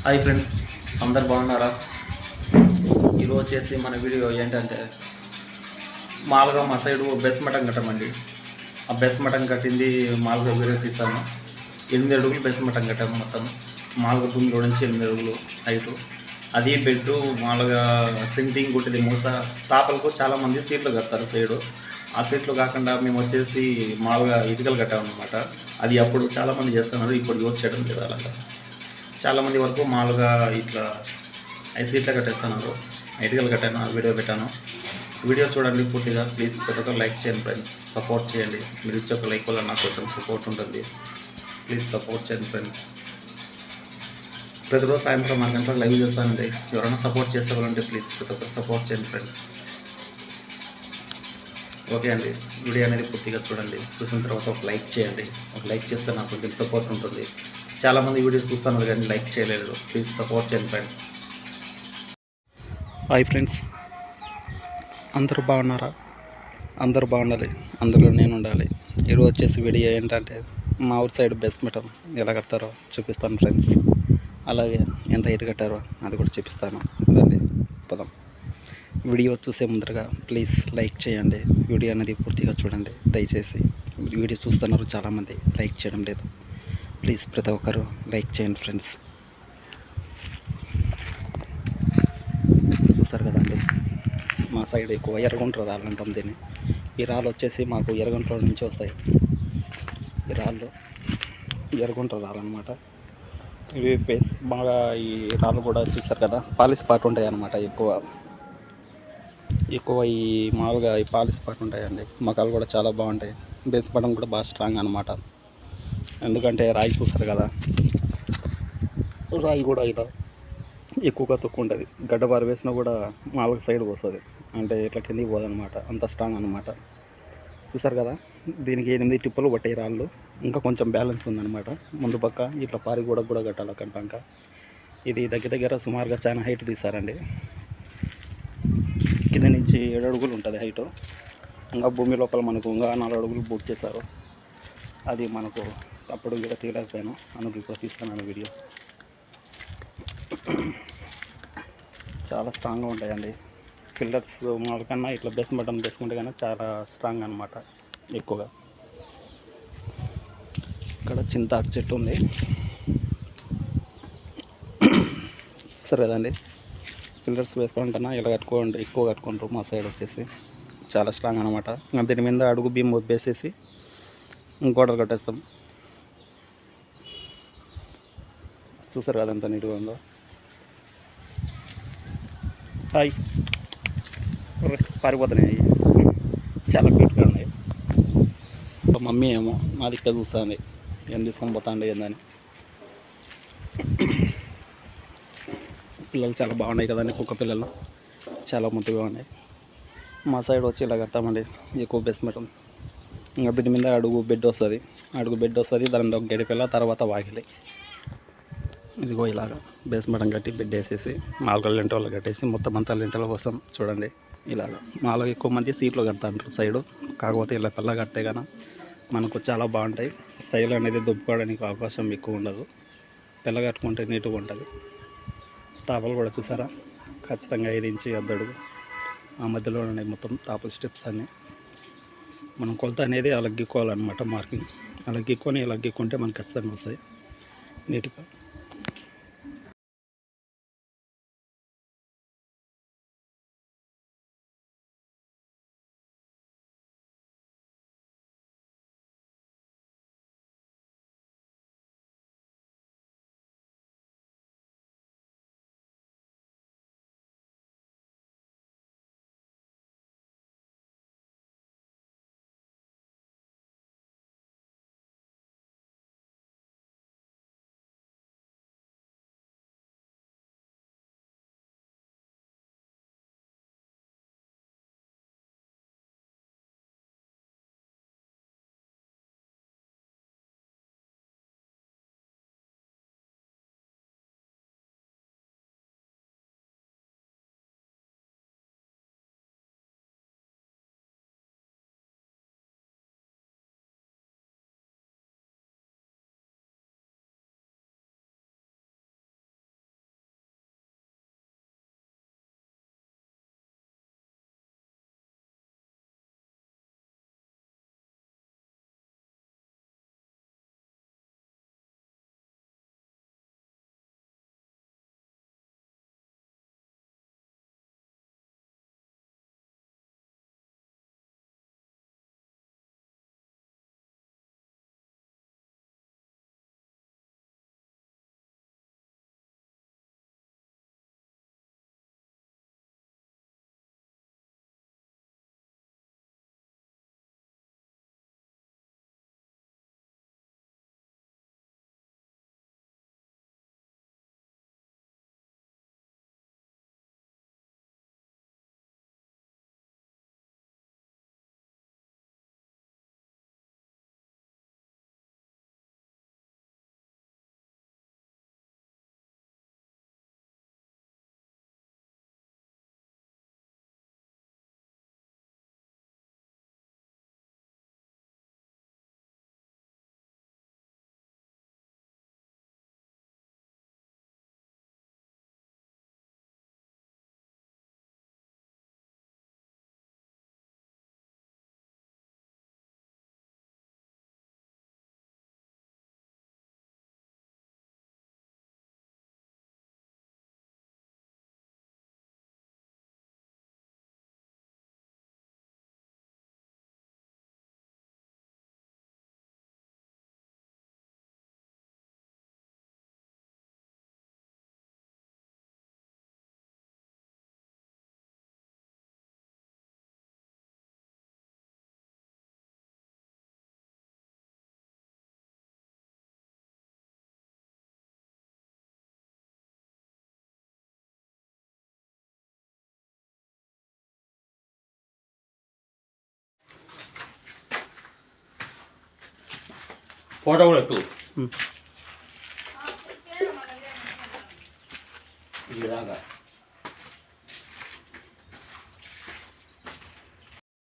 Hi friends, అందరు బాగున్నారా? ఈరోజు వచ్చేసి మన వీడియో ఏంటంటే మామూలుగా మా సైడు బెస్ మటన్ కట్టామండి. ఆ బెస్ మటన్ కట్టింది మామూలుగా వీడియో తీసాను. 8 అడుగులు బెస్ మటన్ కట్టాము. మొత్తం మామూలుగా భూమిలో నుంచి 8 అడుగులు హైటు. అది బెడ్ మామూలుగా సింటింగ్ కొట్టింది మూస. తాపలకు చాలామంది సీట్లు కడతారు సైడు. ఆ సీట్లు కాకుండా మేము వచ్చేసి మామూలుగా ఇటుకలు కట్టామన్నమాట. అది అప్పుడు చాలామంది చేస్తున్నారు, ఇప్పుడు యూజ్ చేయడం లేదు అలాగా. చాలామంది వరకు మామూలుగా ఇట్లా ఐసీట్లో కట్టేస్తున్నారు. ఐటీఎల్ కట్టాను, ఆ వీడియో పెట్టాను. వీడియో చూడండి పూర్తిగా. ప్లీజ్ ప్రతి ఒక్కరు లైక్ చేయండి ఫ్రెండ్స్, సపోర్ట్ చేయండి. మీరు ఇచ్చే ఒక లైక్ వల్ల నాకు కొంచెం సపోర్ట్ ఉంటుంది. ప్లీజ్ సపోర్ట్ చేయండి ఫ్రెండ్స్. ప్రతిరోజు సాయంత్రం 6 గంటలకు లైవ్ చేస్తానండి. ఎవరైనా సపోర్ట్ చేసేవాళ్ళంటే ప్లీజ్ ప్రతి ఒక్కరు సపోర్ట్ చేయండి ఫ్రెండ్స్. ఓకే అండి, వీడియో అనేది పూర్తిగా చూడండి. చూసిన తర్వాత ఒక లైక్ చేయండి. ఒక లైక్ చేస్తే నాకు కొంచెం సపోర్ట్ ఉంటుంది. చాలామంది వీడియోస్ చూస్తున్నారు కానీ లైక్ చేయలేదు. ప్లీజ్ సపోర్ట్ చేయండి ఫ్రెండ్స్. హాయ్ ఫ్రెండ్స్, అందరూ బాగున్నారా? అందరూ బాగుండాలి, అందులో నేను ఉండాలి. ఈరోజు వచ్చేసి వీడియో ఏంటంటే మా ఊరి సైడ్ బెస్ట్ మటన్ ఎలా కడతారో చూపిస్తాను ఫ్రెండ్స్. అలాగే ఎంత హైట్ కట్టారో అది కూడా చూపిస్తాను. రండి పదం. వీడియో చూసే ముందరగా ప్లీజ్ లైక్ చేయండి. వీడియో అనేది పూర్తిగా చూడండి దయచేసి. వీడియో చూస్తున్నారు చాలామంది, లైక్ చేయడం లేదు. ప్లీజ్ ప్రతి ఒక్కరు లైక్ చేయండి ఫ్రెండ్స్. చూస్తారు కదండి, మా సైడ్ ఎక్కువ ఎర్రగుంట రాళ్ళు అంటాం దీన్ని. ఈ రాళ్ళు వచ్చేసి మాకు ఎర్రగుంటలో నుంచి వస్తాయి. ఈ రాళ్ళు ఎర్రగుంట రాళ్ళు అనమాట. ఇవి బేస్ బాగా, ఈ రాళ్ళు కూడా చూస్తారు కదా పాలిష్ పార్ట్ ఉంటాయి అన్నమాట. ఎక్కువ ఈ మామూలుగా ఈ పాలిష్ పార్ట్ ఉంటాయండి. మకాలు కూడా చాలా బాగుంటాయి. బేస్ పడడం కూడా బాగా స్ట్రాంగ్ అనమాట. ఎందుకంటే రాయి చూస్తారు కదా, రాయి కూడా ఇలా ఎక్కువగా తక్కువ ఉంటుంది. గడ్డబారు వేసినా కూడా మామూలుగా సైడ్ వస్తుంది, అంటే ఇట్లా కిందికి పోదనమాట. అంత స్ట్రాంగ్ అనమాట. చూసారు కదా, దీనికి 8 టిప్పులు పట్టాయి రాళ్ళు. ఇంకా కొంచెం బ్యాలెన్స్ ఉందన్నమాట. ముందు పక్క ఇట్లా పారి కూడా కట్టాలి కంటాక. ఇది దగ్గర సుమారుగా చాలా హైట్ తీసారండి. కింద నుంచి 7 అడుగులు ఉంటుంది హైటు. ఇంకా భూమి లోపల మనకు ఇంకా 4 అడుగులు బుక్ చేశారు. అది మనకు అప్పుడు కూడా తీయలేకపోయాను, అందుకు ఇప్పుడు తీస్తున్నాను వీడియో. చాలా స్ట్రాంగ్గా ఉంటాయండి పిల్లర్స్. మాకన్నా ఇట్లా బెస్ మటన్ వేసుకుంటే కానీ చాలా స్ట్రాంగ్ అనమాట. ఎక్కువగా ఇక్కడ చింతాకు చెట్టు ఉంది, సరే కదండి. పిల్లర్స్ వేసుకోవడం కన్నా ఇలా కట్టుకోండి, ఎక్కువ కట్టుకుంటారు మా సైడ్ వచ్చేసి. చాలా స్ట్రాంగ్ అనమాట. ఇంకా దీని మీద అడుగు బీమ్ వేసేసి గోడలు కట్టేస్తాం. చూసారు కదా ఎంత నీట్గా ఉందో. హాయ్, పారిపోతున్నాయి, చాలా క్యూట్గా ఉన్నాయి. మమ్మీ ఏమో మా దిక్క చూస్తుంది, ఏం తీసుకొని పోతాండి ఏందని. పిల్లలు చాలా బాగున్నాయి కదండి, కుక్క పిల్లలు చాలా ముద్దుగా ఉన్నాయి. మా సైడ్ వచ్చి ఇలా కడతామండి ఎక్కువ బెస్ట్ మటన్. ఇంకా దీని మీద అడుగు బెడ్ వస్తుంది, దాని ఒక గడిపిల్ల, తర్వాత వాకిలి. ఇదిగో ఇలాగా బేస్ మటన్ కట్టి బెడ్ వేసేసి 4 లెంటలు కట్టేసి మొత్తం అంతా లెంటల కోసం చూడండి. ఇలాగా మాలో ఎక్కువ మంది సీట్లు కడతాంటారు సైడు. కాకపోతే ఇలా పిల్ల కడితే కన్నా మనకు చాలా బాగుంటాయి. సైలు అనేది దుబ్బుకోవడానికి అవకాశం ఎక్కువ ఉండదు. పిల్ల కట్టుకుంటే నీట్గా ఉంటుంది. తాపలు కూడా చూసారా, ఖచ్చితంగా 5 ఇంచు 10 అడుగు ఆ మధ్యలో ఉన్నాయి మొత్తం తాపల స్టెప్స్ అన్నీ. మనం కొలత అనేది అలా గీక్కోవాలన్నమాట. మార్కింగ్ అలా గీక్కుంటే మనకు ఖచ్చితంగా వస్తాయి నీట్గా. ఫోటో కూడా పెట్టు ఇలాగా